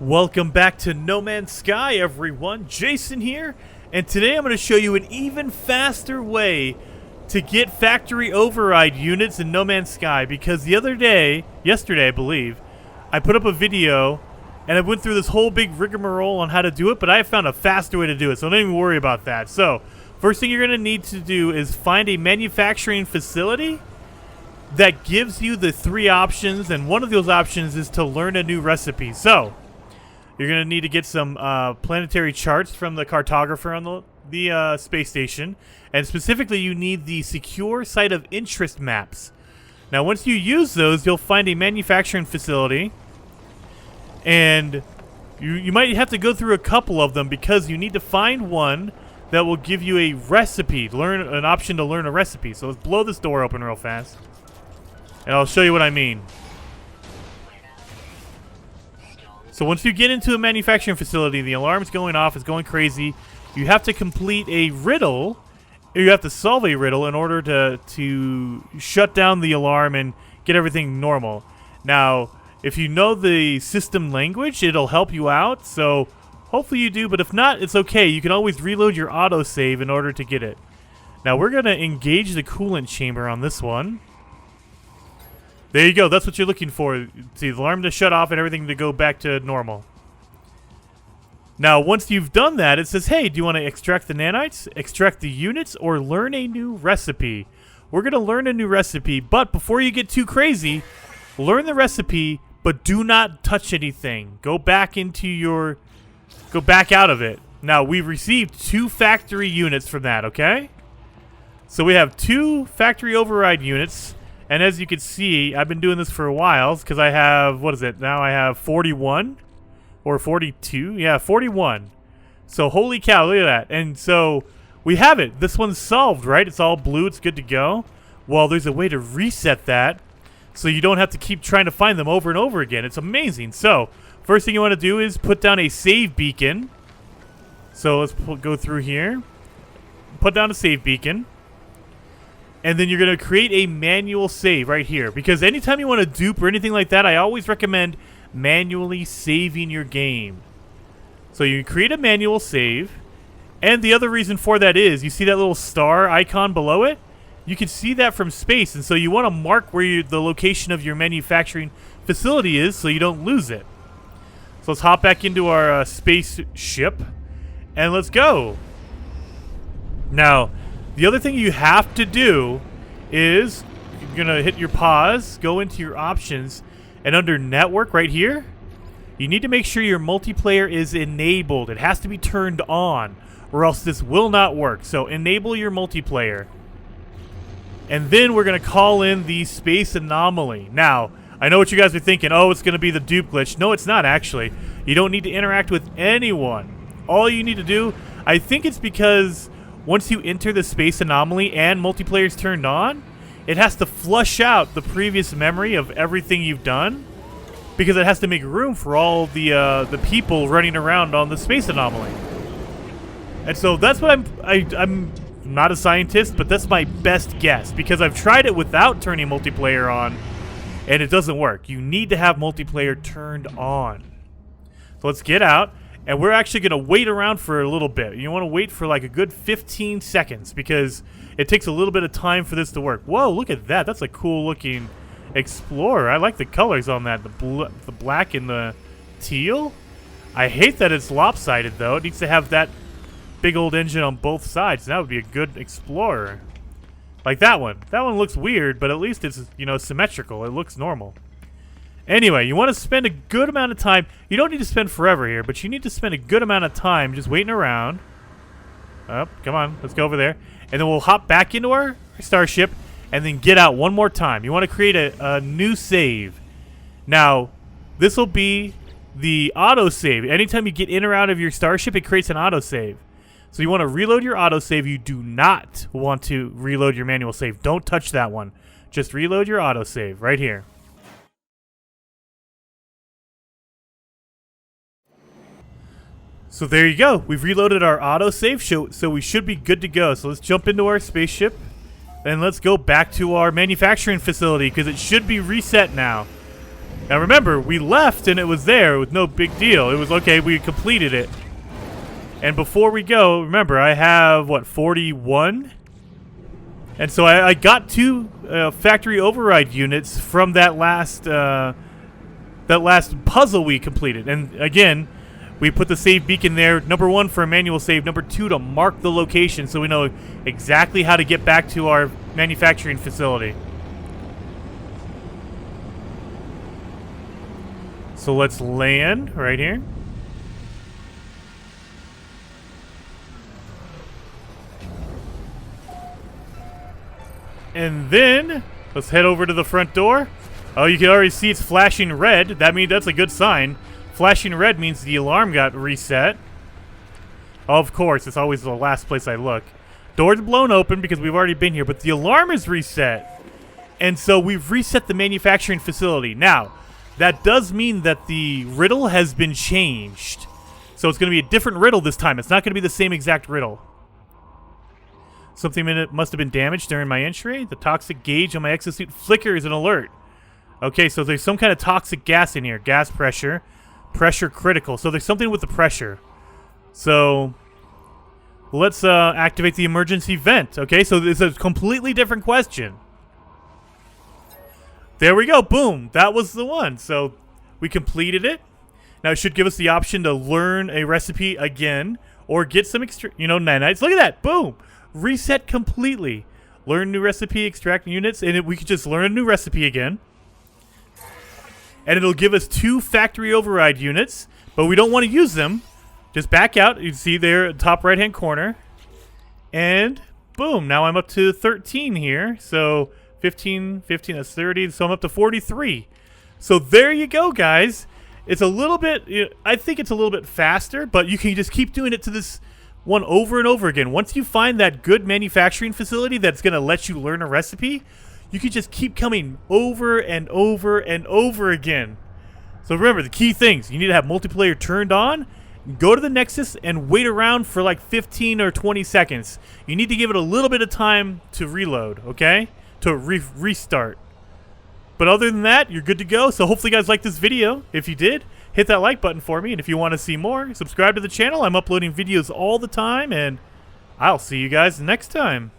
Welcome back to No Man's Sky, everyone. Jason here, and today I'm going to show you an even faster way to get factory override units in No Man's Sky, because yesterday I believe, I put up a video and I went through this whole big rigmarole on how to do it, but I found a faster way to do it, so don't even worry about that. So, first thing you're going to need to do is find a manufacturing facility that gives you the three options, and one of those options is to learn a new recipe. So, you're going to need to get some planetary charts from the cartographer on the space station. And specifically, you need the secure site of interest maps. Now, once you use those, you'll find a manufacturing facility. And you might have to go through a couple of them because you need to find one that will give you a recipe. An option to learn a recipe. So let's blow this door open real fast. And I'll show you what I mean. So once you get into a manufacturing facility, the alarm's going off, it's going crazy. You have to complete a riddle, or you have to solve a riddle in order to shut down the alarm and get everything normal. Now, if you know the system language, it'll help you out, so hopefully you do, but if not, it's okay. You can always reload your autosave in order to get it. Now, we're going to engage the coolant chamber on this one. There you go. That's what you're looking for. The alarm to shut off and everything to go back to normal. Now, once you've done that, it says, hey, do you want to extract the nanites, extract the units, or learn a new recipe? We're going to learn a new recipe, but before you get too crazy, learn the recipe, but do not touch anything. Go back out of it. Now, we've received 2 factory units from that, okay? So we have 2 factory override units. And as you can see, I've been doing this for a while because I have, what is it? Now I have 41 or 42. Yeah, 41. So holy cow, look at that. And so we have it. This one's solved, right? It's all blue. It's good to go. Well, there's a way to reset that so you don't have to keep trying to find them over and over again. It's amazing. So first thing you want to do is put down a save beacon. So let's go through here. Put down a save beacon. And then you're going to create a manual save right here. Because anytime you want to dupe or anything like that, I always recommend manually saving your game. So you create a manual save. And the other reason for that is, you see that little star icon below it? You can see that from space. And so you want to mark where the location of your manufacturing facility is so you don't lose it. So let's hop back into our spaceship. And let's go. Now, the other thing you have to do is you're going to hit your pause, go into your options, and under network right here, you need to make sure your multiplayer is enabled. It has to be turned on or else this will not work. So enable your multiplayer. And then we're going to call in the space anomaly. Now, I know what you guys are thinking. Oh, it's going to be the dupe glitch. No, it's not actually. You don't need to interact with anyone. All you need to do, I think it's because once you enter the space anomaly and multiplayer is turned on, it has to flush out the previous memory of everything you've done because it has to make room for all the people running around on the space anomaly. And so that's what I'm not a scientist, but that's my best guess because I've tried it without turning multiplayer on and it doesn't work. You need to have multiplayer turned on. So let's get out. And we're actually going to wait around for a little bit. You want to wait for like a good 15 seconds because it takes a little bit of time for this to work. Whoa, look at that. That's a cool looking Explorer. I like the colors on that. The black and the teal. I hate that it's lopsided though. It needs to have that big old engine on both sides. That would be a good Explorer. Like that one. That one looks weird, but at least it's, symmetrical. It looks normal. Anyway, you want to spend a good amount of time. You don't need to spend forever here, but you need to spend a good amount of time just waiting around. Oh, come on. Let's go over there. And then we'll hop back into our starship and then get out one more time. You want to create a new save. Now, this will be the autosave. Anytime you get in or out of your starship, it creates an autosave. So you want to reload your autosave. You do not want to reload your manual save. Don't touch that one. Just reload your autosave right here. So there you go. We've reloaded our autosave, so we should be good to go. So let's jump into our spaceship, and let's go back to our manufacturing facility because it should be reset now. Now remember, we left and it was there with no big deal. It was okay, we completed it. And before we go, remember, I have, what, 41? And so I got 2 factory override units from that last puzzle we completed. And again, we put the save beacon there, number 1 for a manual save, number 2 to mark the location so we know exactly how to get back to our manufacturing facility. So let's land right here. And then let's head over to the front door. Oh, you can already see it's flashing red. That means that's a good sign. Flashing red means the alarm got reset. Oh, of course, it's always the last place I look. Door's blown open because we've already been here, but the alarm is reset. And so we've reset the manufacturing facility. Now, that does mean that the riddle has been changed. So it's going to be a different riddle this time. It's not going to be the same exact riddle. Something in it must have been damaged during my entry. The toxic gauge on my exosuit flickers an alert. Okay, so there's some kind of toxic gas in here. Gas pressure. Pressure critical. So there's something with the pressure. So let's activate the emergency vent. Okay, so it's a completely different question. There we go. Boom. That was the one. So we completed it. Now it should give us the option to learn a recipe again or get some extra, nanites. Look at that. Boom. Reset completely. Learn new recipe, extract units, and we could just learn a new recipe again. And it'll give us 2 factory override units, but we don't want to use them. Just back out. You see there, top right-hand corner. And boom. Now I'm up to 13 here. So 15, that's 30. So I'm up to 43. So there you go, guys. It's a little bit, I think it's a little bit faster, but you can just keep doing it to this one over and over again. Once you find that good manufacturing facility that's going to let you learn a recipe, you can just keep coming over and over and over again. So remember, the key things, you need to have multiplayer turned on, go to the Nexus, and wait around for like 15 or 20 seconds. You need to give it a little bit of time to reload, okay? To restart. But other than that, you're good to go. So hopefully you guys liked this video. If you did, hit that like button for me. And if you want to see more, subscribe to the channel. I'm uploading videos all the time, and I'll see you guys next time.